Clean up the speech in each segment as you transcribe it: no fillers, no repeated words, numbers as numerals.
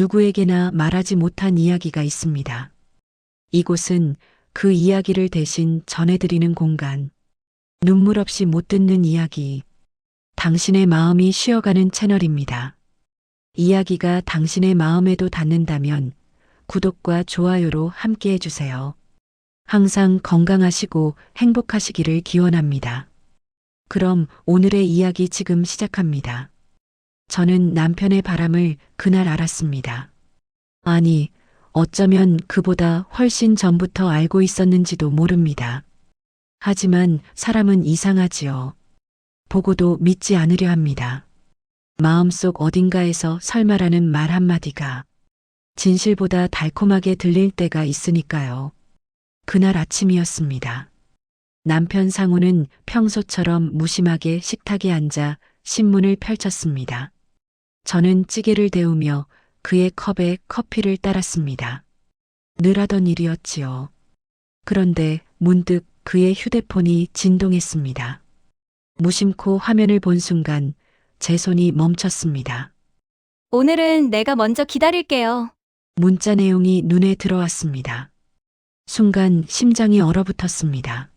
누구에게나 말하지 못한 이야기가 있습니다. 이곳은 그 이야기를 대신 전해드리는 공간. 눈물 없이 못 듣는 이야기. 당신의 마음이 쉬어가는 채널입니다. 이야기가 당신의 마음에도 닿는다면 구독과 좋아요로 함께 해주세요. 항상 건강하시고 행복하시기를 기원합니다. 그럼 오늘의 이야기 지금 시작합니다. 저는 남편의 바람을 그날 알았습니다. 아니, 어쩌면 그보다 훨씬 전부터 알고 있었는지도 모릅니다. 하지만 사람은 이상하지요. 보고도 믿지 않으려 합니다. 마음속 어딘가에서 설마라는 말 한마디가 진실보다 달콤하게 들릴 때가 있으니까요. 그날 아침이었습니다. 남편 상우는 평소처럼 무심하게 식탁에 앉아 신문을 펼쳤습니다. 저는 찌개를 데우며 그의 컵에 커피를 따랐습니다. 늘 하던 일이었지요. 그런데 문득 그의 휴대폰이 진동했습니다. 무심코 화면을 본 순간 제 손이 멈췄습니다. 오늘은 내가 먼저 기다릴게요. 문자 내용이 눈에 들어왔습니다. 순간 심장이 얼어붙었습니다.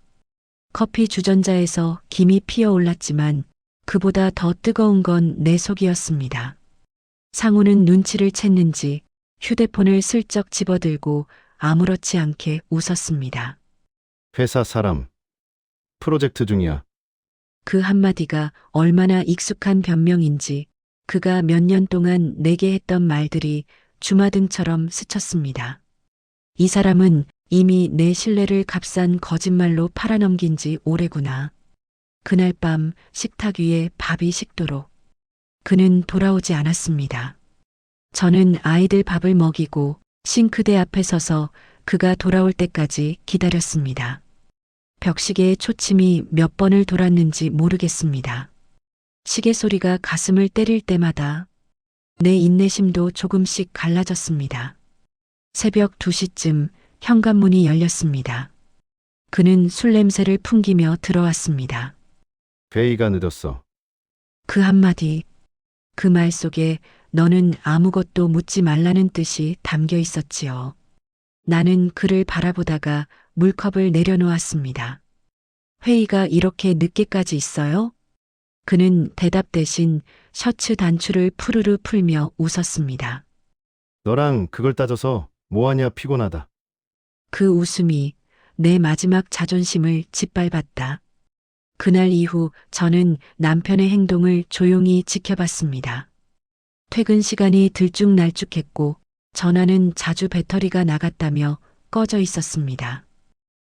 커피 주전자에서 김이 피어올랐지만 그보다 더 뜨거운 건 내 속이었습니다. 상우는 눈치를 챘는지 휴대폰을 슬쩍 집어들고 아무렇지 않게 웃었습니다. 회사 사람. 프로젝트 중이야. 그 한마디가 얼마나 익숙한 변명인지 그가 몇 년 동안 내게 했던 말들이 주마등처럼 스쳤습니다. 이 사람은 이미 내 신뢰를 값싼 거짓말로 팔아넘긴 지 오래구나. 그날 밤 식탁 위에 밥이 식도록 그는 돌아오지 않았습니다. 저는 아이들 밥을 먹이고 싱크대 앞에 서서 그가 돌아올 때까지 기다렸습니다. 벽시계의 초침이 몇 번을 돌았는지 모르겠습니다. 시계 소리가 가슴을 때릴 때마다 내 인내심도 조금씩 갈라졌습니다. 새벽 2시쯤 현관문이 열렸습니다. 그는 술 냄새를 풍기며 들어왔습니다. 회의가 늦었어. 그 한마디, 그 말 속에 너는 아무것도 묻지 말라는 뜻이 담겨 있었지요. 나는 그를 바라보다가 물컵을 내려놓았습니다. 회의가 이렇게 늦게까지 있어요? 그는 대답 대신 셔츠 단추를 푸르르 풀며 웃었습니다. 너랑 그걸 따져서 뭐하냐 피곤하다. 그 웃음이 내 마지막 자존심을 짓밟았다. 그날 이후 저는 남편의 행동을 조용히 지켜봤습니다. 퇴근 시간이 들쭉날쭉했고 전화는 자주 배터리가 나갔다며 꺼져 있었습니다.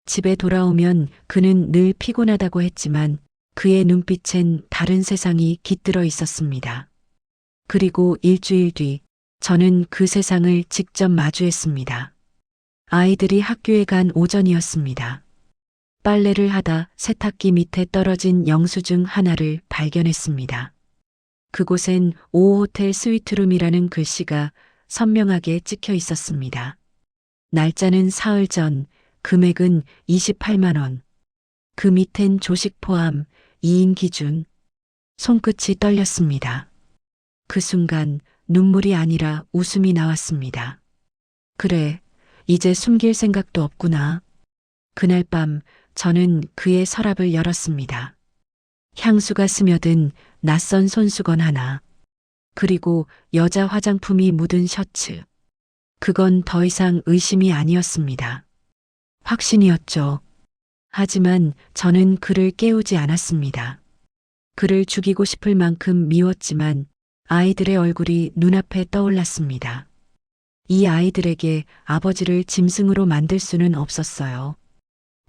집에 돌아오면 그는 늘 피곤하다고 했지만 그의 눈빛엔 다른 세상이 깃들어 있었습니다. 그리고 일주일 뒤 저는 그 세상을 직접 마주했습니다. 아이들이 학교에 간 오전이었습니다. 빨래를 하다 세탁기 밑에 떨어진 영수증 하나를 발견했습니다. 그곳엔 5호텔 스위트룸이라는 글씨가 선명하게 찍혀 있었습니다. 날짜는 사흘 전, 금액은 28만 원. 그 밑엔 조식 포함 2인 기준. 손끝이 떨렸습니다. 그 순간 눈물이 아니라 웃음이 나왔습니다. 그래, 이제 숨길 생각도 없구나. 그날 밤 저는 그의 서랍을 열었습니다. 향수가 스며든 낯선 손수건 하나, 그리고 여자 화장품이 묻은 셔츠. 그건 더 이상 의심이 아니었습니다. 확신이었죠. 하지만 저는 그를 깨우지 않았습니다. 그를 죽이고 싶을 만큼 미웠지만 아이들의 얼굴이 눈앞에 떠올랐습니다. 이 아이들에게 아버지를 짐승으로 만들 수는 없었어요.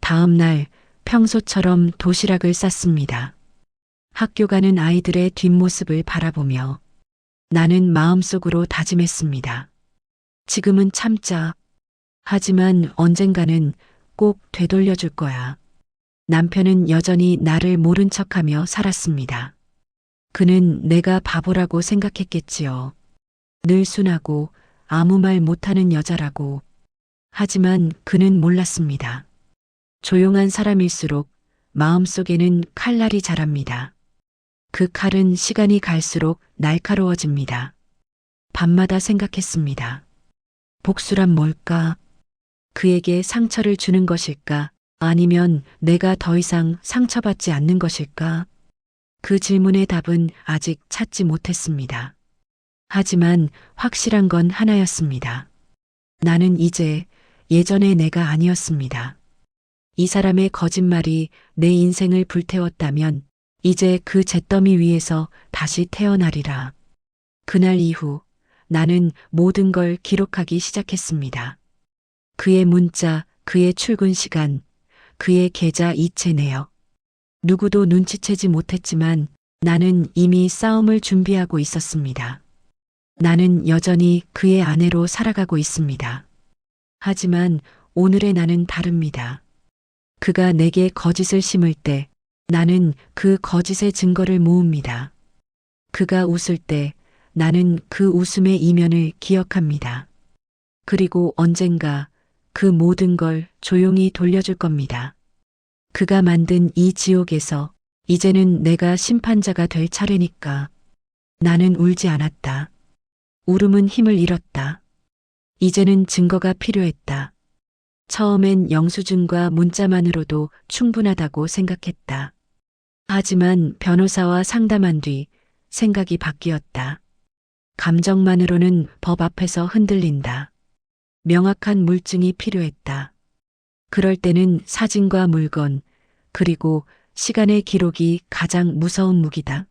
다음 날 평소처럼 도시락을 쌌습니다. 학교 가는 아이들의 뒷모습을 바라보며 나는 마음속으로 다짐했습니다. 지금은 참자. 하지만 언젠가는 꼭 되돌려줄 거야. 남편은 여전히 나를 모른 척하며 살았습니다. 그는 내가 바보라고 생각했겠지요. 늘 순하고 아무 말 못하는 여자라고. 하지만 그는 몰랐습니다. 조용한 사람일수록 마음속에는 칼날이 자랍니다. 그 칼은 시간이 갈수록 날카로워집니다. 밤마다 생각했습니다. 복수란 뭘까? 그에게 상처를 주는 것일까? 아니면 내가 더 이상 상처받지 않는 것일까? 그 질문의 답은 아직 찾지 못했습니다. 하지만 확실한 건 하나였습니다. 나는 이제 예전의 내가 아니었습니다. 이 사람의 거짓말이 내 인생을 불태웠다면 이제 그 잿더미 위에서 다시 태어나리라. 그날 이후 나는 모든 걸 기록하기 시작했습니다. 그의 문자, 그의 출근 시간, 그의 계좌 이체 내역. 누구도 눈치채지 못했지만 나는 이미 싸움을 준비하고 있었습니다. 나는 여전히 그의 아내로 살아가고 있습니다. 하지만 오늘의 나는 다릅니다. 그가 내게 거짓을 심을 때 나는 그 거짓의 증거를 모읍니다. 그가 웃을 때 나는 그 웃음의 이면을 기억합니다. 그리고 언젠가 그 모든 걸 조용히 돌려줄 겁니다. 그가 만든 이 지옥에서 이제는 내가 심판자가 될 차례니까. 나는 울지 않았다. 울음은 힘을 잃었다. 이제는 증거가 필요했다. 처음엔 영수증과 문자만으로도 충분하다고 생각했다. 하지만 변호사와 상담한 뒤 생각이 바뀌었다. 감정만으로는 법 앞에서 흔들린다. 명확한 물증이 필요했다. 그럴 때는 사진과 물건, 그리고 시간의 기록이 가장 무서운 무기다.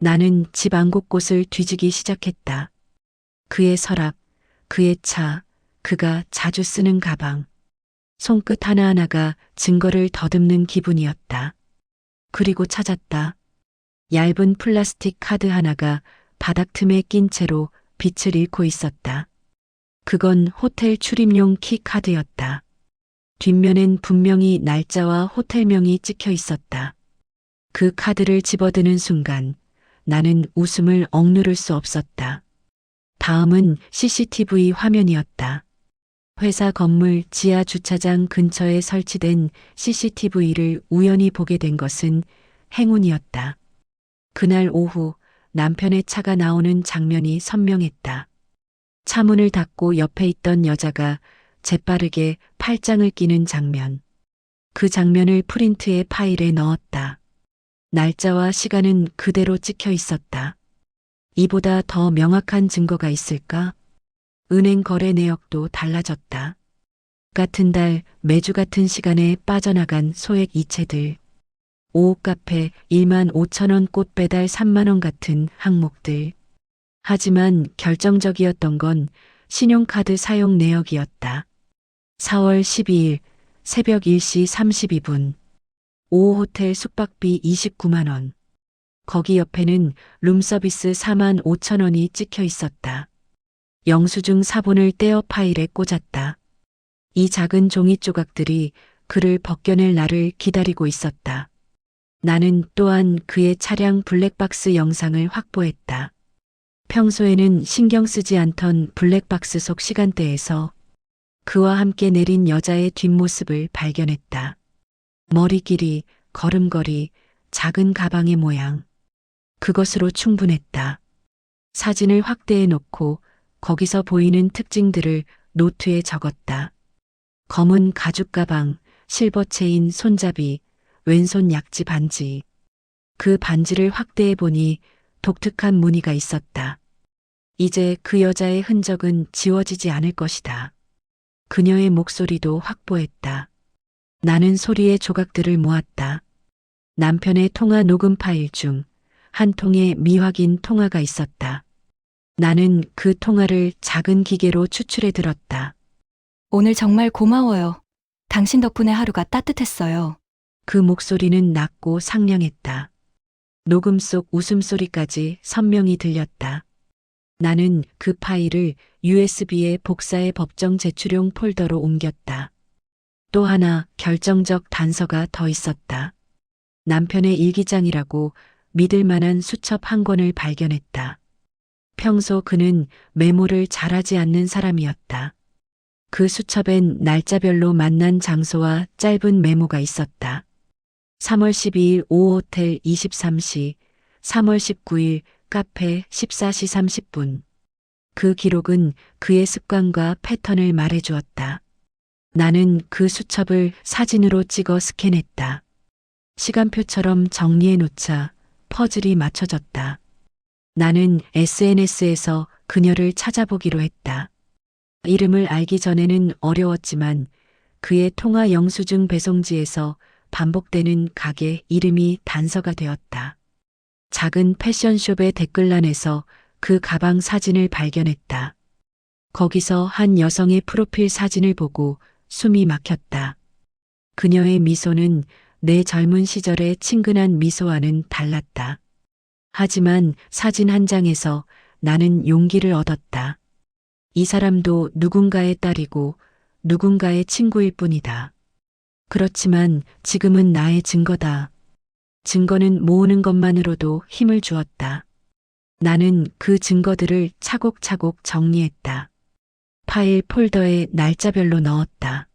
나는 집 안 곳곳을 뒤지기 시작했다. 그의 서랍, 그의 차, 그가 자주 쓰는 가방. 손끝 하나하나가 증거를 더듬는 기분이었다. 그리고 찾았다. 얇은 플라스틱 카드 하나가 바닥 틈에 낀 채로 빛을 잃고 있었다. 그건 호텔 출입용 키 카드였다. 뒷면엔 분명히 날짜와 호텔명이 찍혀 있었다. 그 카드를 집어드는 순간 나는 웃음을 억누를 수 없었다. 다음은 CCTV 화면이었다. 회사 건물 지하 주차장 근처에 설치된 CCTV를 우연히 보게 된 것은 행운이었다. 그날 오후 남편의 차가 나오는 장면이 선명했다. 차문을 닫고 옆에 있던 여자가 재빠르게 팔짱을 끼는 장면. 그 장면을 프린트의 파일에 넣었다. 날짜와 시간은 그대로 찍혀 있었다. 이보다 더 명확한 증거가 있을까? 은행 거래 내역도 달라졌다. 같은 달 매주 같은 시간에 빠져나간 소액 이체들. 오후 카페 1만 5천 원 꽃 배달 3만 원 같은 항목들. 하지만 결정적이었던 건 신용카드 사용 내역이었다. 4월 12일 새벽 1시 32분. 오후 호텔 숙박비 29만 원. 거기 옆에는 룸서비스 4만 5천 원이 찍혀 있었다. 영수증 사본을 떼어 파일에 꽂았다. 이 작은 종이 조각들이 그를 벗겨낼 날을 기다리고 있었다. 나는 또한 그의 차량 블랙박스 영상을 확보했다. 평소에는 신경 쓰지 않던 블랙박스 속 시간대에서 그와 함께 내린 여자의 뒷모습을 발견했다. 머리 길이, 걸음걸이, 작은 가방의 모양. 그것으로 충분했다. 사진을 확대해 놓고 거기서 보이는 특징들을 노트에 적었다. 검은 가죽 가방, 실버 체인 손잡이, 왼손 약지 반지. 그 반지를 확대해 보니 독특한 무늬가 있었다. 이제 그 여자의 흔적은 지워지지 않을 것이다. 그녀의 목소리도 확보했다. 나는 소리의 조각들을 모았다. 남편의 통화 녹음 파일 중 한 통에 미확인 통화가 있었다. 나는 그 통화를 작은 기계로 추출해 들었다. 오늘 정말 고마워요. 당신 덕분에 하루가 따뜻했어요. 그 목소리는 낮고 상냥했다. 녹음 속 웃음소리까지 선명히 들렸다. 나는 그 파일을 USB에 복사해 법정 제출용 폴더로 옮겼다. 또 하나 결정적 단서가 더 있었다. 남편의 일기장이라고 믿을 만한 수첩 한 권을 발견했다. 평소 그는 메모를 잘하지 않는 사람이었다. 그 수첩엔 날짜별로 만난 장소와 짧은 메모가 있었다. 3월 12일 오후 호텔 23시, 3월 19일 카페 14시 30분. 그 기록은 그의 습관과 패턴을 말해주었다. 나는 그 수첩을 사진으로 찍어 스캔했다. 시간표처럼 정리해 놓자 퍼즐이 맞춰졌다. 나는 SNS에서 그녀를 찾아보기로 했다. 이름을 알기 전에는 어려웠지만 그의 통화 영수증 배송지에서 반복되는 가게 이름이 단서가 되었다. 작은 패션숍의 댓글란에서 그 가방 사진을 발견했다. 거기서 한 여성의 프로필 사진을 보고 숨이 막혔다. 그녀의 미소는 내 젊은 시절의 친근한 미소와는 달랐다. 하지만 사진 한 장에서 나는 용기를 얻었다. 이 사람도 누군가의 딸이고 누군가의 친구일 뿐이다. 그렇지만 지금은 나의 증거다. 증거는 모으는 것만으로도 힘을 주었다. 나는 그 증거들을 차곡차곡 정리했다. 파일 폴더에 날짜별로 넣었다.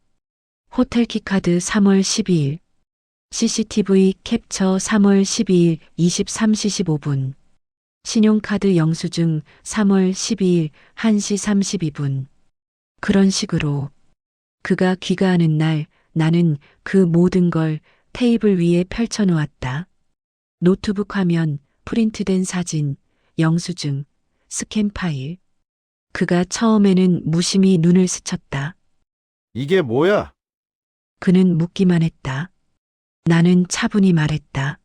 호텔 키카드 3월 12일, CCTV 캡처 3월 12일 23시 15분, 신용카드 영수증 3월 12일 1시 32분. 그런 식으로 그가 귀가하는 날 나는 그 모든 걸 테이블 위에 펼쳐놓았다. 노트북 화면, 프린트된 사진, 영수증, 스캔 파일. 그가 처음에는 무심히 눈을 스쳤다. 이게 뭐야? 그는 묻기만 했다. 나는 차분히 말했다.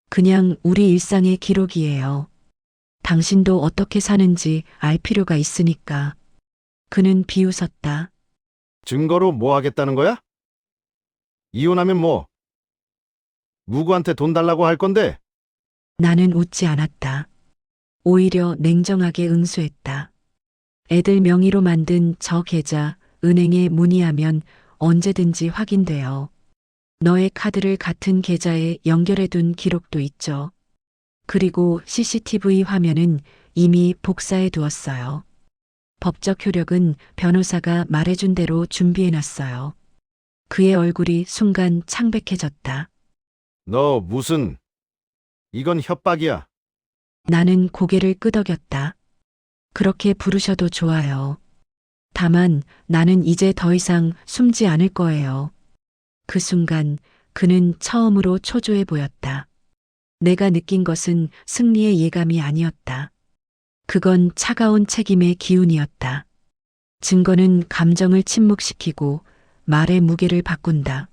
그냥 우리 일상의 기록이에요. 당신도 어떻게 사는지 알 필요가 있으니까. 그는 비웃었다. 증거로 뭐 하겠다는 거야? 이혼하면 뭐? 누구한테 돈 달라고 할 건데? 나는 웃지 않았다. 오히려 냉정하게 응수했다. 애들 명의로 만든 저 계좌 은행에 문의하면 언제든지 확인돼요. 너의 카드를 같은 계좌에 연결해둔 기록도 있죠. 그리고 CCTV 화면은 이미 복사해 두었어요. 법적 효력은 변호사가 말해준 대로 준비해놨어요. 그의 얼굴이 순간 창백해졌다. 너 무슨... 이건 협박이야. 나는 고개를 끄덕였다. 그렇게 부르셔도 좋아요. 다만 나는 이제 더 이상 숨지 않을 거예요. 그 순간 그는 처음으로 초조해 보였다. 내가 느낀 것은 승리의 예감이 아니었다. 그건 차가운 책임의 기운이었다. 증거는 감정을 침묵시키고 말의 무게를 바꾼다.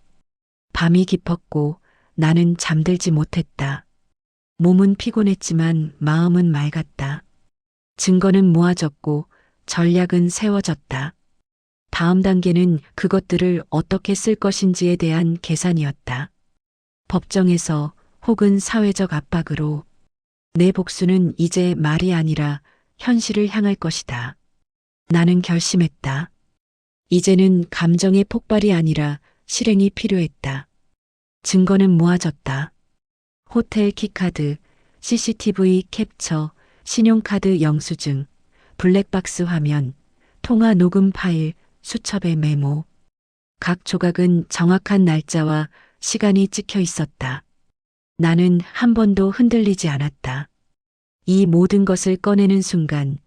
밤이 깊었고 나는 잠들지 못했다. 몸은 피곤했지만 마음은 맑았다. 증거는 모아졌고 전략은 세워졌다. 다음 단계는 그것들을 어떻게 쓸 것인지에 대한 계산이었다. 법정에서 혹은 사회적 압박으로 내 복수는 이제 말이 아니라 현실을 향할 것이다. 나는 결심했다. 이제는 감정의 폭발이 아니라 실행이 필요했다. 증거는 모아졌다. 호텔 키카드, CCTV 캡처, 신용카드 영수증, 블랙박스 화면, 통화 녹음 파일, 수첩의 메모. 각 조각은 정확한 날짜와 시간이 찍혀 있었다. 나는 한 번도 흔들리지 않았다. 이 모든 것을 꺼내는 순간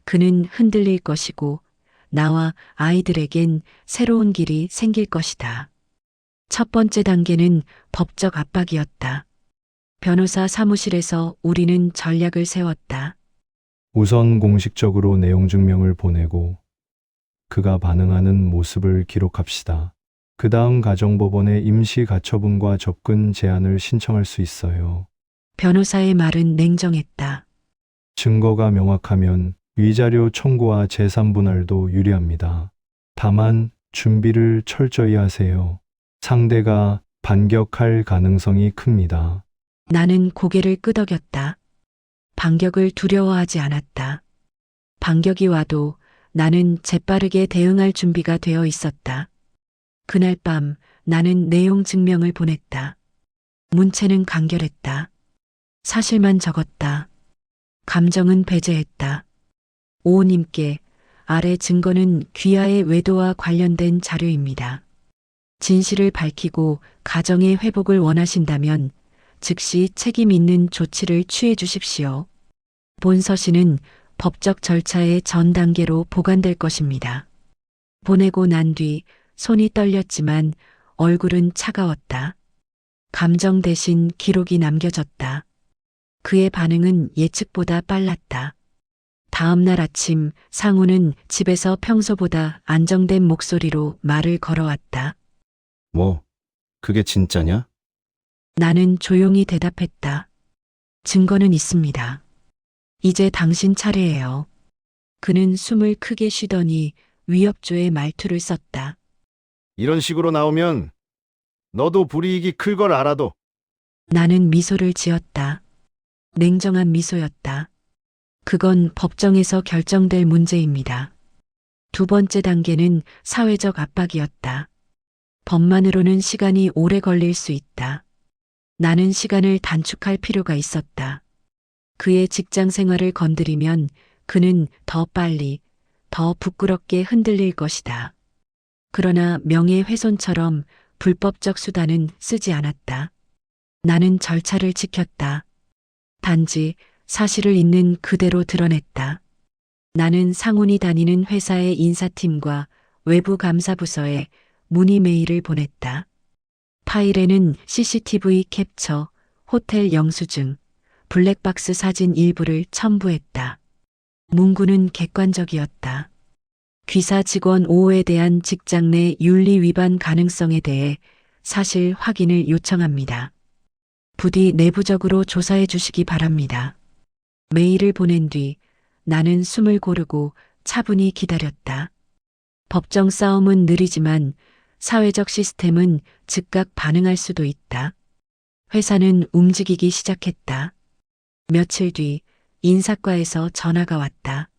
그는 흔들릴 것이고 나와 아이들에겐 새로운 길이 생길 것이다. 첫 번째 단계는 법적 압박이었다. 변호사 사무실에서 우리는 전략을 세웠다. 우선 공식적으로 내용 증명을 보내고 그가 반응하는 모습을 기록합시다. 그 다음 가정법원에 임시 가처분과 접근 제한을 신청할 수 있어요. 변호사의 말은 냉정했다. 증거가 명확하면 위자료 청구와 재산 분할도 유리합니다. 다만 준비를 철저히 하세요. 상대가 반격할 가능성이 큽니다. 나는 고개를 끄덕였다. 반격을 두려워하지 않았다. 반격이 와도 나는 재빠르게 대응할 준비가 되어 있었다. 그날 밤 나는 내용 증명을 보냈다. 문체는 간결했다. 사실만 적었다. 감정은 배제했다. 오호님께 아래 증거는 귀하의 외도와 관련된 자료입니다. 진실을 밝히고 가정의 회복을 원하신다면 즉시 책임 있는 조치를 취해 주십시오. 본 서신은 법적 절차의 전 단계로 보관될 것입니다. 보내고 난 뒤 손이 떨렸지만 얼굴은 차가웠다. 감정 대신 기록이 남겨졌다. 그의 반응은 예측보다 빨랐다. 다음 날 아침 상우는 집에서 평소보다 안정된 목소리로 말을 걸어왔다. 뭐, 그게 진짜냐? 나는 조용히 대답했다. 증거는 있습니다. 이제 당신 차례예요. 그는 숨을 크게 쉬더니 위협조의 말투를 썼다. 이런 식으로 나오면 너도 불이익이 클 걸 알아도 나는 미소를 지었다. 냉정한 미소였다. 그건 법정에서 결정될 문제입니다. 두 번째 단계는 사회적 압박이었다. 법만으로는 시간이 오래 걸릴 수 있다. 나는 시간을 단축할 필요가 있었다. 그의 직장 생활을 건드리면 그는 더 빨리, 더 부끄럽게 흔들릴 것이다. 그러나 명예훼손처럼 불법적 수단은 쓰지 않았다. 나는 절차를 지켰다. 단지 사실을 있는 그대로 드러냈다. 나는 상훈이 다니는 회사의 인사팀과 외부 감사부서에 문의 메일을 보냈다. 파일에는 CCTV 캡처, 호텔 영수증, 블랙박스 사진 일부를 첨부했다. 문구는 객관적이었다. 귀사 직원 5호에 대한 직장 내 윤리 위반 가능성에 대해 사실 확인을 요청합니다. 부디 내부적으로 조사해 주시기 바랍니다. 메일을 보낸 뒤 나는 숨을 고르고 차분히 기다렸다. 법정 싸움은 느리지만 사회적 시스템은 즉각 반응할 수도 있다. 회사는 움직이기 시작했다. 며칠 뒤 인사과에서 전화가 왔다.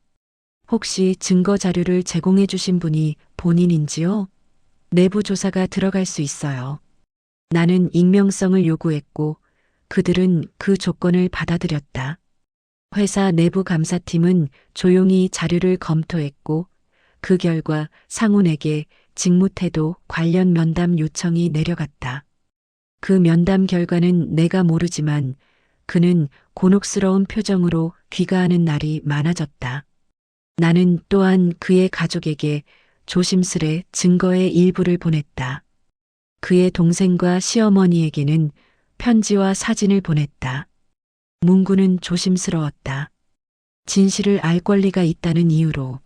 혹시 증거 자료를 제공해 주신 분이 본인인지요? 내부 조사가 들어갈 수 있어요. 나는 익명성을 요구했고 그들은 그 조건을 받아들였다. 회사 내부 감사팀은 조용히 자료를 검토했고 그 결과 상훈에게 직무태도 관련 면담 요청이 내려갔다. 그 면담 결과는 내가 모르지만 그는 곤혹스러운 표정으로 귀가하는 날이 많아졌다. 나는 또한 그의 가족에게 조심스레 증거의 일부를 보냈다. 그의 동생과 시어머니에게는 편지와 사진을 보냈다. 문구는 조심스러웠다. 진실을 알 권리가 있다는 이유로.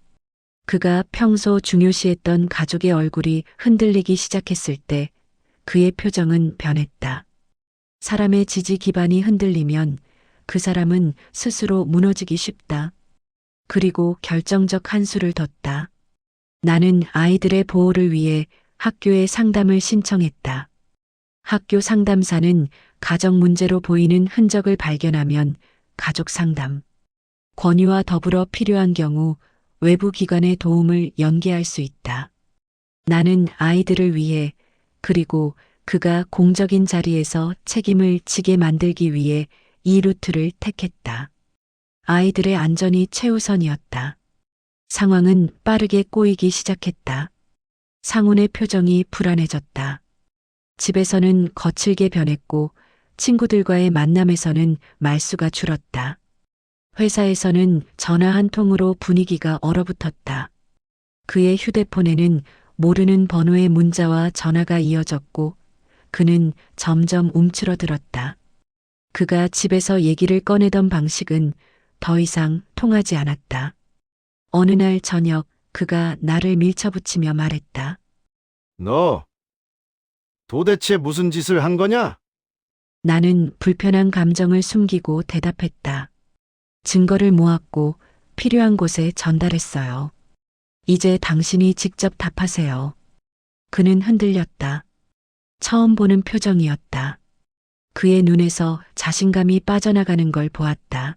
그가 평소 중요시했던 가족의 얼굴이 흔들리기 시작했을 때 그의 표정은 변했다. 사람의 지지 기반이 흔들리면 그 사람은 스스로 무너지기 쉽다. 그리고 결정적 한 수를 뒀다. 나는 아이들의 보호를 위해 학교에 상담을 신청했다. 학교 상담사는 가정 문제로 보이는 흔적을 발견하면 가족 상담, 권유와 더불어 필요한 경우 외부 기관의 도움을 연계할 수 있다. 나는 아이들을 위해 그리고 그가 공적인 자리에서 책임을 지게 만들기 위해 이 루트를 택했다. 아이들의 안전이 최우선이었다. 상황은 빠르게 꼬이기 시작했다. 상훈의 표정이 불안해졌다. 집에서는 거칠게 변했고 친구들과의 만남에서는 말수가 줄었다. 회사에서는 전화 한 통으로 분위기가 얼어붙었다. 그의 휴대폰에는 모르는 번호의 문자와 전화가 이어졌고 그는 점점 움츠러들었다. 그가 집에서 얘기를 꺼내던 방식은 더 이상 통하지 않았다. 어느 날 저녁 그가 나를 밀쳐붙이며 말했다. 너 도대체 무슨 짓을 한 거냐? 나는 불편한 감정을 숨기고 대답했다. 증거를 모았고 필요한 곳에 전달했어요. 이제 당신이 직접 답하세요. 그는 흔들렸다. 처음 보는 표정이었다. 그의 눈에서 자신감이 빠져나가는 걸 보았다.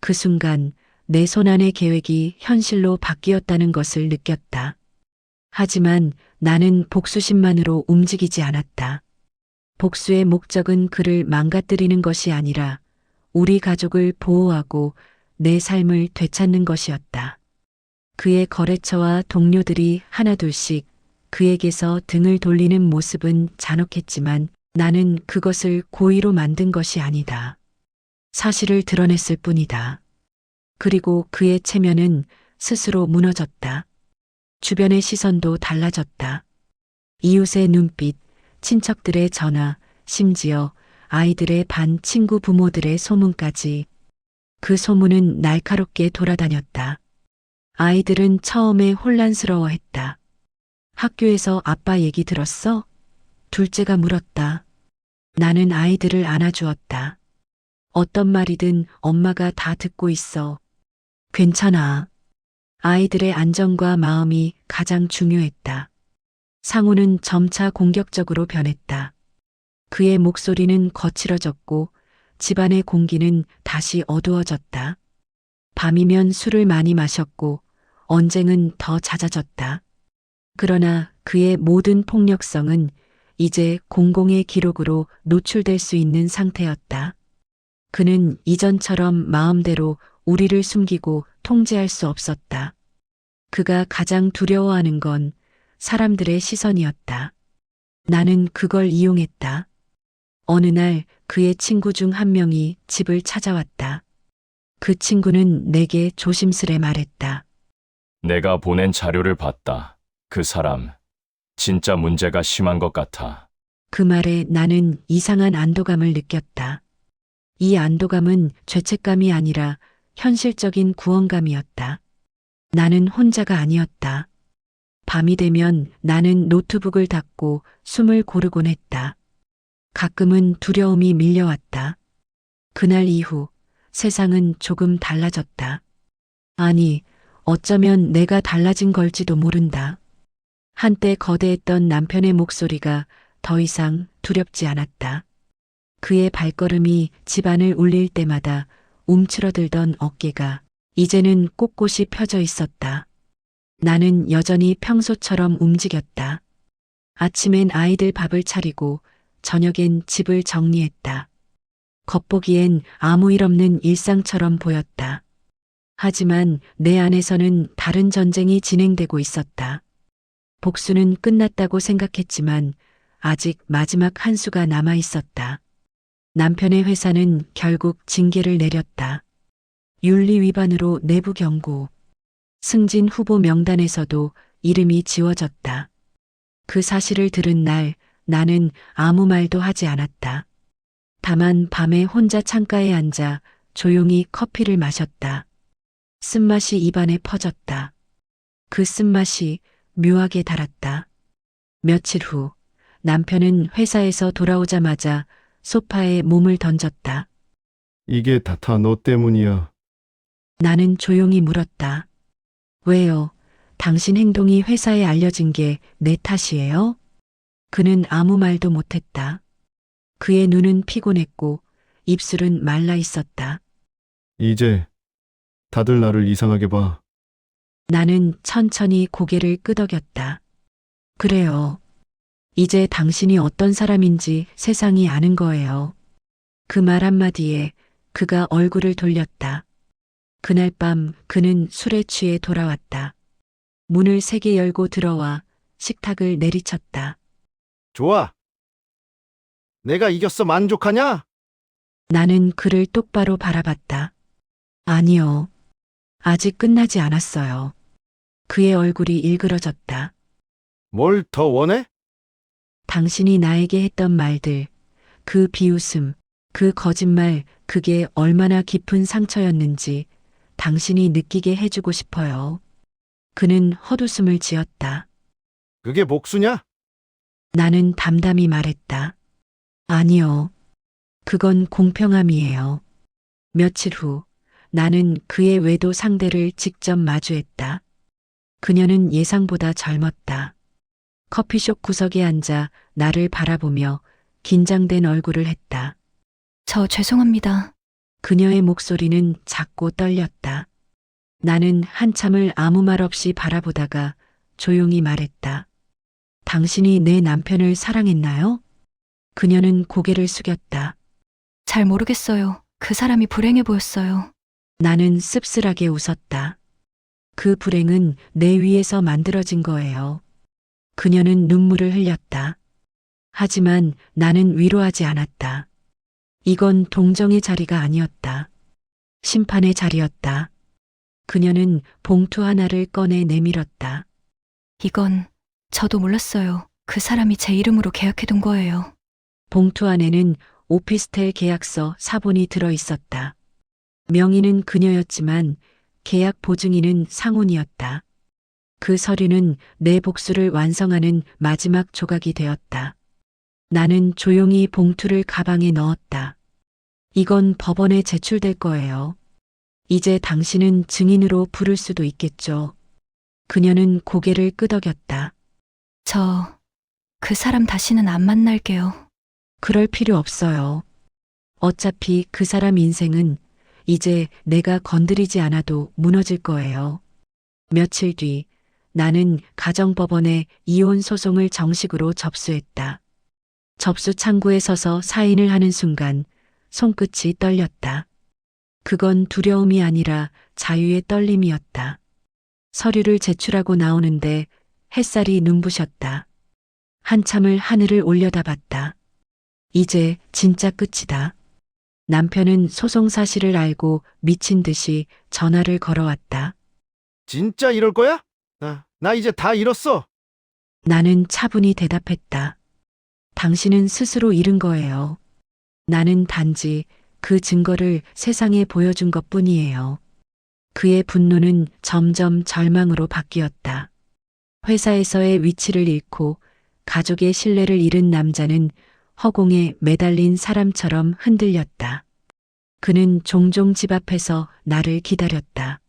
그 순간 내 손안의 계획이 현실로 바뀌었다는 것을 느꼈다. 하지만 나는 복수심만으로 움직이지 않았다. 복수의 목적은 그를 망가뜨리는 것이 아니라 우리 가족을 보호하고 내 삶을 되찾는 것이었다. 그의 거래처와 동료들이 하나둘씩 그에게서 등을 돌리는 모습은 잔혹했지만 나는 그것을 고의로 만든 것이 아니다. 사실을 드러냈을 뿐이다. 그리고 그의 체면은 스스로 무너졌다. 주변의 시선도 달라졌다. 이웃의 눈빛, 친척들의 전화, 심지어 아이들의 반 친구 부모들의 소문까지. 그 소문은 날카롭게 돌아다녔다. 아이들은 처음에 혼란스러워했다. 학교에서 아빠 얘기 들었어? 둘째가 물었다. 나는 아이들을 안아주었다. 어떤 말이든 엄마가 다 듣고 있어. 괜찮아. 아이들의 안전과 마음이 가장 중요했다. 상우는 점차 공격적으로 변했다. 그의 목소리는 거칠어졌고 집안의 공기는 다시 어두워졌다. 밤이면 술을 많이 마셨고 언쟁은 더 잦아졌다. 그러나 그의 모든 폭력성은 이제 공공의 기록으로 노출될 수 있는 상태였다. 그는 이전처럼 마음대로 우리를 숨기고 통제할 수 없었다. 그가 가장 두려워하는 건 사람들의 시선이었다. 나는 그걸 이용했다. 어느 날 그의 친구 중 한 명이 집을 찾아왔다. 그 친구는 내게 조심스레 말했다. 내가 보낸 자료를 봤다. 그 사람, 진짜 문제가 심한 것 같아. 그 말에 나는 이상한 안도감을 느꼈다. 이 안도감은 죄책감이 아니라 현실적인 구원감이었다. 나는 혼자가 아니었다. 밤이 되면 나는 노트북을 닫고 숨을 고르곤 했다. 가끔은 두려움이 밀려왔다. 그날 이후 세상은 조금 달라졌다. 아니, 어쩌면 내가 달라진 걸지도 모른다. 한때 거대했던 남편의 목소리가 더 이상 두렵지 않았다. 그의 발걸음이 집안을 울릴 때마다 움츠러들던 어깨가 이제는 꼿꼿이 펴져 있었다. 나는 여전히 평소처럼 움직였다. 아침엔 아이들 밥을 차리고 저녁엔 집을 정리했다. 겉보기엔 아무 일 없는 일상처럼 보였다. 하지만 내 안에서는 다른 전쟁이 진행되고 있었다. 복수는 끝났다고 생각했지만 아직 마지막 한 수가 남아 있었다. 남편의 회사는 결국 징계를 내렸다. 윤리 위반으로 내부 경고. 승진 후보 명단에서도 이름이 지워졌다. 그 사실을 들은 날 나는 아무 말도 하지 않았다. 다만 밤에 혼자 창가에 앉아 조용히 커피를 마셨다. 쓴맛이 입안에 퍼졌다. 그 쓴맛이 묘하게 달았다. 며칠 후 남편은 회사에서 돌아오자마자 소파에 몸을 던졌다. 이게 다 너 때문이야. 나는 조용히 물었다. 왜요? 당신 행동이 회사에 알려진 게 내 탓이에요? 그는 아무 말도 못했다. 그의 눈은 피곤했고 입술은 말라 있었다. 이제 다들 나를 이상하게 봐. 나는 천천히 고개를 끄덕였다. 그래요. 이제 당신이 어떤 사람인지 세상이 아는 거예요. 그 말 한마디에 그가 얼굴을 돌렸다. 그날 밤 그는 술에 취해 돌아왔다. 문을 세게 열고 들어와 식탁을 내리쳤다. 좋아. 내가 이겼어 만족하냐? 나는 그를 똑바로 바라봤다. 아니요. 아직 끝나지 않았어요. 그의 얼굴이 일그러졌다. 뭘 더 원해? 당신이 나에게 했던 말들, 그 비웃음, 그 거짓말, 그게 얼마나 깊은 상처였는지 당신이 느끼게 해주고 싶어요. 그는 헛웃음을 지었다. 그게 복수냐? 나는 담담히 말했다. 아니요. 그건 공평함이에요. 며칠 후 나는 그의 외도 상대를 직접 마주했다. 그녀는 예상보다 젊었다. 커피숍 구석에 앉아 나를 바라보며 긴장된 얼굴을 했다. 저 죄송합니다. 그녀의 목소리는 작고 떨렸다. 나는 한참을 아무 말 없이 바라보다가 조용히 말했다. 당신이 내 남편을 사랑했나요? 그녀는 고개를 숙였다. 잘 모르겠어요. 그 사람이 불행해 보였어요. 나는 씁쓸하게 웃었다. 그 불행은 내 위에서 만들어진 거예요. 그녀는 눈물을 흘렸다. 하지만 나는 위로하지 않았다. 이건 동정의 자리가 아니었다. 심판의 자리였다. 그녀는 봉투 하나를 꺼내 내밀었다. 이건 저도 몰랐어요. 그 사람이 제 이름으로 계약해둔 거예요. 봉투 안에는 오피스텔 계약서 사본이 들어 있었다. 명의는 그녀였지만 계약 보증인은 상훈이었다. 그 서류는 내 복수를 완성하는 마지막 조각이 되었다. 나는 조용히 봉투를 가방에 넣었다. 이건 법원에 제출될 거예요. 이제 당신은 증인으로 부를 수도 있겠죠. 그녀는 고개를 끄덕였다. 그 사람 다시는 안 만날게요. 그럴 필요 없어요. 어차피 그 사람 인생은 이제 내가 건드리지 않아도 무너질 거예요. 며칠 뒤 나는 가정법원에 이혼 소송을 정식으로 접수했다. 접수 창구에 서서 사인을 하는 순간 손끝이 떨렸다. 그건 두려움이 아니라 자유의 떨림이었다. 서류를 제출하고 나오는데 햇살이 눈부셨다. 한참을 하늘을 올려다봤다. 이제 진짜 끝이다. 남편은 소송 사실을 알고 미친 듯이 전화를 걸어왔다. 진짜 이럴 거야? 나 이제 다 잃었어. 나는 차분히 대답했다. 당신은 스스로 잃은 거예요. 나는 단지 그 증거를 세상에 보여준 것 뿐이에요. 그의 분노는 점점 절망으로 바뀌었다. 회사에서의 위치를 잃고 가족의 신뢰를 잃은 남자는 허공에 매달린 사람처럼 흔들렸다. 그는 종종 집 앞에서 나를 기다렸다.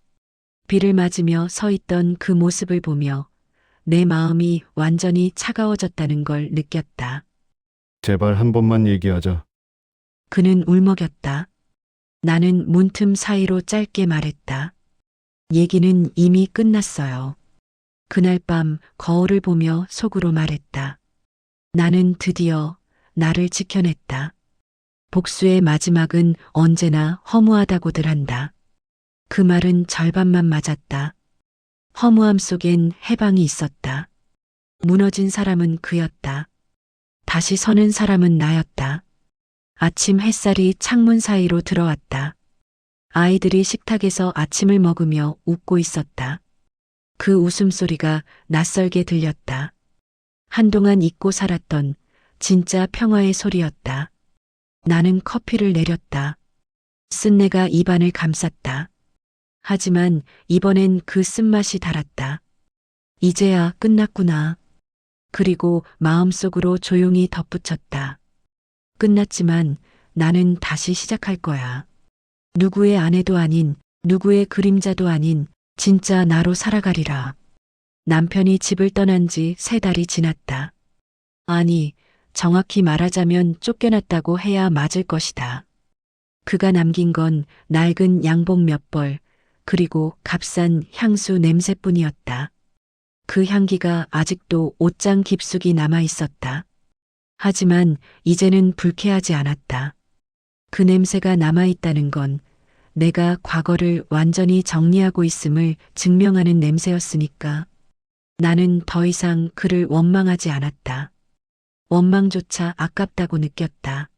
비를 맞으며 서 있던 그 모습을 보며 내 마음이 완전히 차가워졌다는 걸 느꼈다. 제발 한 번만 얘기하자. 그는 울먹였다. 나는 문틈 사이로 짧게 말했다. 얘기는 이미 끝났어요. 그날 밤 거울을 보며 속으로 말했다. 나는 드디어 나를 지켜냈다. 복수의 마지막은 언제나 허무하다고들 한다. 그 말은 절반만 맞았다. 허무함 속엔 해방이 있었다. 무너진 사람은 그였다. 다시 서는 사람은 나였다. 아침 햇살이 창문 사이로 들어왔다. 아이들이 식탁에서 아침을 먹으며 웃고 있었다. 그 웃음소리가 낯설게 들렸다. 한동안 잊고 살았던 진짜 평화의 소리였다. 나는 커피를 내렸다. 쓴내가 입안을 감쌌다. 하지만 이번엔 그 쓴맛이 달았다. 이제야 끝났구나. 그리고 마음속으로 조용히 덧붙였다. 끝났지만 나는 다시 시작할 거야. 누구의 아내도 아닌, 누구의 그림자도 아닌 진짜 나로 살아가리라. 남편이 집을 떠난 지 3달이 지났다. 아니, 정확히 말하자면 쫓겨났다고 해야 맞을 것이다. 그가 남긴 건 낡은 양복 몇 벌, 그리고 값싼 향수 냄새뿐이었다. 그 향기가 아직도 옷장 깊숙이 남아 있었다. 하지만 이제는 불쾌하지 않았다. 그 냄새가 남아 있다는 건 내가 과거를 완전히 정리하고 있음을 증명하는 냄새였으니까. 나는 더 이상 그를 원망하지 않았다. 원망조차 아깝다고 느꼈다.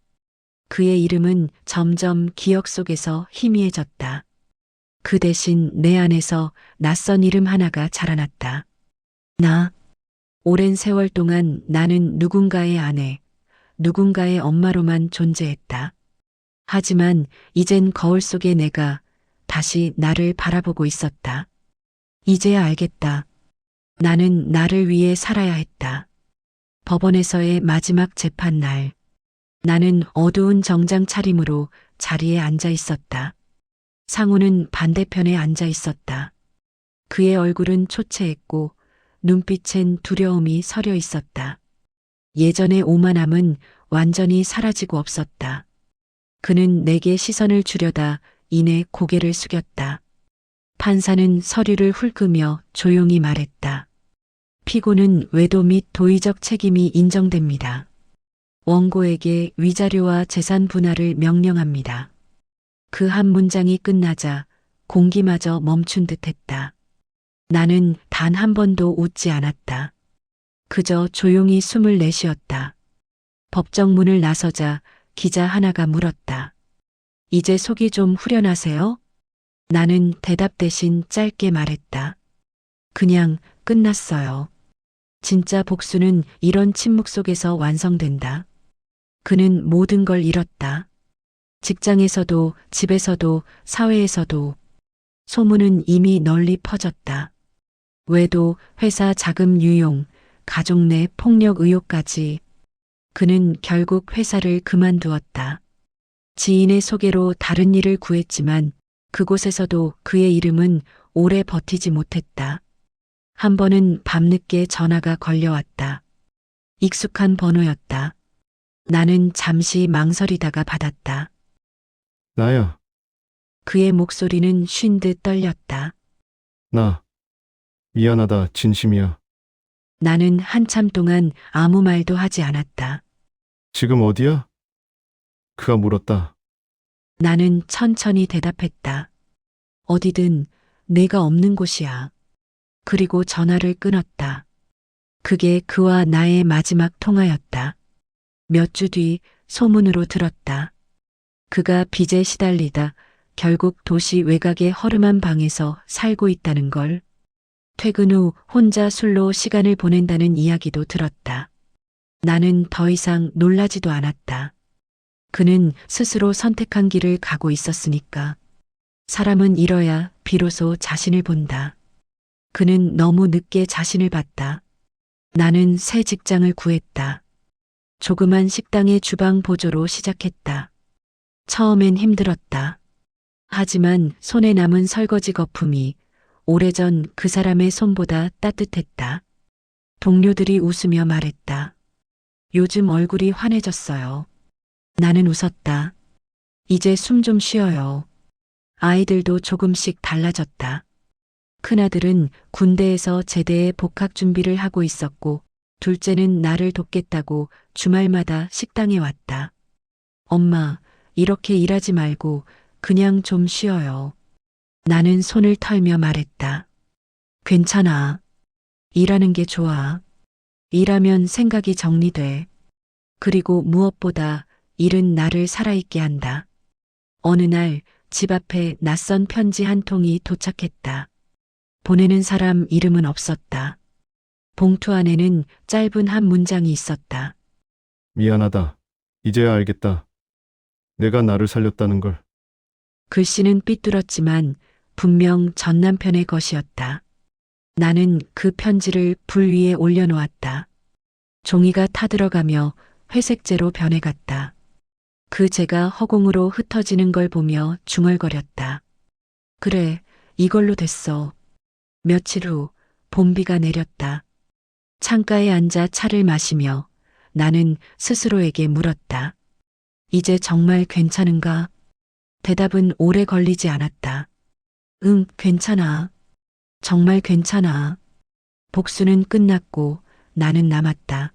그의 이름은 점점 기억 속에서 희미해졌다. 그 대신 내 안에서 낯선 이름 하나가 자라났다. 나. 오랜 세월 동안 나는 누군가의 아내, 누군가의 엄마로만 존재했다. 하지만 이젠 거울 속의 내가 다시 나를 바라보고 있었다. 이제야 알겠다. 나는 나를 위해 살아야 했다. 법원에서의 마지막 재판 날. 나는 어두운 정장 차림으로 자리에 앉아 있었다. 상우는 반대편에 앉아 있었다. 그의 얼굴은 초췌했고 눈빛엔 두려움이 서려 있었다. 예전의 오만함은 완전히 사라지고 없었다. 그는 내게 시선을 주려다 이내 고개를 숙였다. 판사는 서류를 훑으며 조용히 말했다. 피고는 외도 및 도의적 책임이 인정됩니다. 원고에게 위자료와 재산 분할을 명령합니다. 그 한 문장이 끝나자 공기마저 멈춘 듯 했다. 나는 단 한 번도 웃지 않았다. 그저 조용히 숨을 내쉬었다. 법정 문을 나서자 기자 하나가 물었다. 이제 속이 좀 후련하세요? 나는 대답 대신 짧게 말했다. 그냥 끝났어요. 진짜 복수는 이런 침묵 속에서 완성된다. 그는 모든 걸 잃었다. 직장에서도, 집에서도, 사회에서도. 소문은 이미 널리 퍼졌다. 외도, 회사 자금 유용, 가족 내 폭력 의혹까지. 그는 결국 회사를 그만두었다. 지인의 소개로 다른 일을 구했지만 그곳에서도 그의 이름은 오래 버티지 못했다. 한 번은 밤늦게 전화가 걸려왔다. 익숙한 번호였다. 나는 잠시 망설이다가 받았다. 나야, 그의 목소리는 쉰 듯 떨렸다. 나. 미안하다, 진심이야. 나는 한참 동안 아무 말도 하지 않았다. 지금 어디야? 그가 물었다. 나는 천천히 대답했다. 어디든 내가 없는 곳이야. 그리고 전화를 끊었다. 그게 그와 나의 마지막 통화였다. 몇 주 뒤 소문으로 들었다. 그가 빚에 시달리다 결국 도시 외곽의 허름한 방에서 살고 있다는 걸. 퇴근 후 혼자 술로 시간을 보낸다는 이야기도 들었다. 나는 더 이상 놀라지도 않았다. 그는 스스로 선택한 길을 가고 있었으니까. 사람은 잃어야 비로소 자신을 본다. 그는 너무 늦게 자신을 봤다. 나는 새 직장을 구했다. 조그만 식당의 주방 보조로 시작했다. 처음엔 힘들었다. 하지만 손에 남은 설거지 거품이 오래전 그 사람의 손보다 따뜻했다. 동료들이 웃으며 말했다. 요즘 얼굴이 환해졌어요. 나는 웃었다. 이제 숨 좀 쉬어요. 아이들도 조금씩 달라졌다. 큰아들은 군대에서 제대에 복학 준비를 하고 있었고, 둘째는 나를 돕겠다고 주말마다 식당에 왔다. 엄마, 이렇게 일하지 말고 그냥 좀 쉬어요. 나는 손을 털며 말했다. 괜찮아. 일하는 게 좋아. 일하면 생각이 정리돼. 그리고 무엇보다 일은 나를 살아있게 한다. 어느 날 집 앞에 낯선 편지 한 통이 도착했다. 보내는 사람 이름은 없었다. 봉투 안에는 짧은 한 문장이 있었다. 미안하다. 이제야 알겠다. 내가 나를 살렸다는 걸. 글씨는 삐뚤었지만 분명 전 남편의 것이었다. 나는 그 편지를 불 위에 올려놓았다. 종이가 타들어가며 회색재로 변해갔다. 그 재가 허공으로 흩어지는 걸 보며 중얼거렸다. 그래, 이걸로 됐어. 며칠 후 봄비가 내렸다. 창가에 앉아 차를 마시며 나는 스스로에게 물었다. 이제 정말 괜찮은가? 대답은 오래 걸리지 않았다. 응, 괜찮아. 정말 괜찮아. 복수는 끝났고 나는 남았다.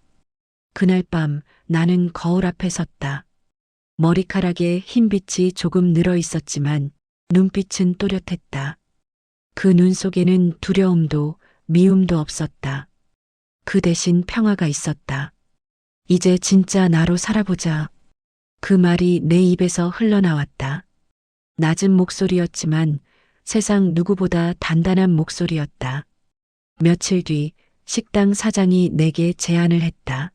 그날 밤 나는 거울 앞에 섰다. 머리카락에 흰빛이 조금 늘어 있었지만 눈빛은 또렷했다. 그 눈 속에는 두려움도 미움도 없었다. 그 대신 평화가 있었다. 이제 진짜 나로 살아보자. 그 말이 내 입에서 흘러나왔다. 낮은 목소리였지만 세상 누구보다 단단한 목소리였다. 며칠 뒤 식당 사장이 내게 제안을 했다.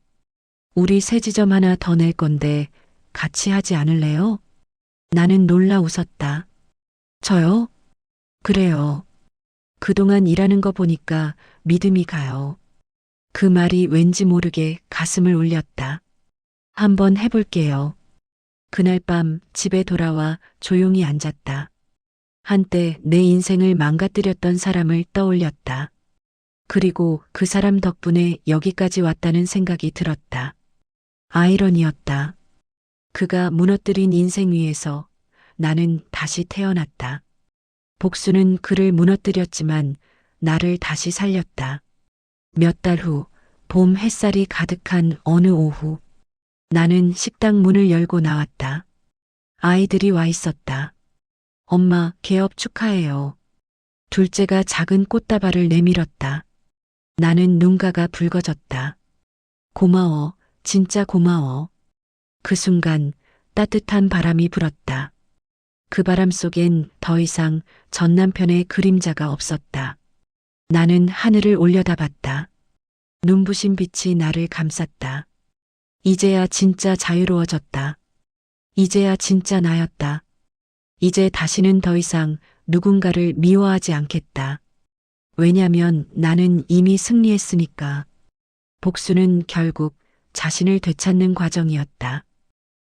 우리 새 지점 하나 더 낼 건데 같이 하지 않을래요? 나는 놀라 웃었다. 저요? 그래요. 그동안 일하는 거 보니까 믿음이 가요. 그 말이 왠지 모르게 가슴을 울렸다. 한번 해볼게요. 그날 밤 집에 돌아와 조용히 앉았다. 한때 내 인생을 망가뜨렸던 사람을 떠올렸다. 그리고 그 사람 덕분에 여기까지 왔다는 생각이 들었다. 아이러니였다. 그가 무너뜨린 인생 위에서 나는 다시 태어났다. 복수는 그를 무너뜨렸지만 나를 다시 살렸다. 몇 달 후 봄 햇살이 가득한 어느 오후 나는 식당 문을 열고 나왔다. 아이들이 와 있었다. 엄마, 개업 축하해요. 둘째가 작은 꽃다발을 내밀었다. 나는 눈가가 붉어졌다. 고마워, 진짜 고마워. 그 순간 따뜻한 바람이 불었다. 그 바람 속엔 더 이상 전 남편의 그림자가 없었다. 나는 하늘을 올려다봤다. 눈부신 빛이 나를 감쌌다. 이제야 진짜 자유로워졌다. 이제야 진짜 나였다. 이제 다시는 더 이상 누군가를 미워하지 않겠다. 왜냐면 나는 이미 승리했으니까. 복수는 결국 자신을 되찾는 과정이었다.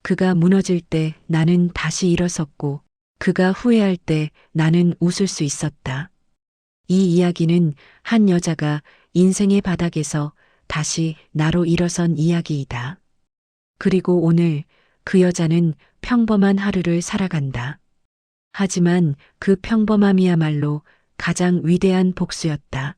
그가 무너질 때 나는 다시 일어섰고, 그가 후회할 때 나는 웃을 수 있었다. 이 이야기는 한 여자가 인생의 바닥에서 다시 나로 일어선 이야기이다. 그리고 오늘 그 여자는 평범한 하루를 살아간다. 하지만 그 평범함이야말로 가장 위대한 복수였다.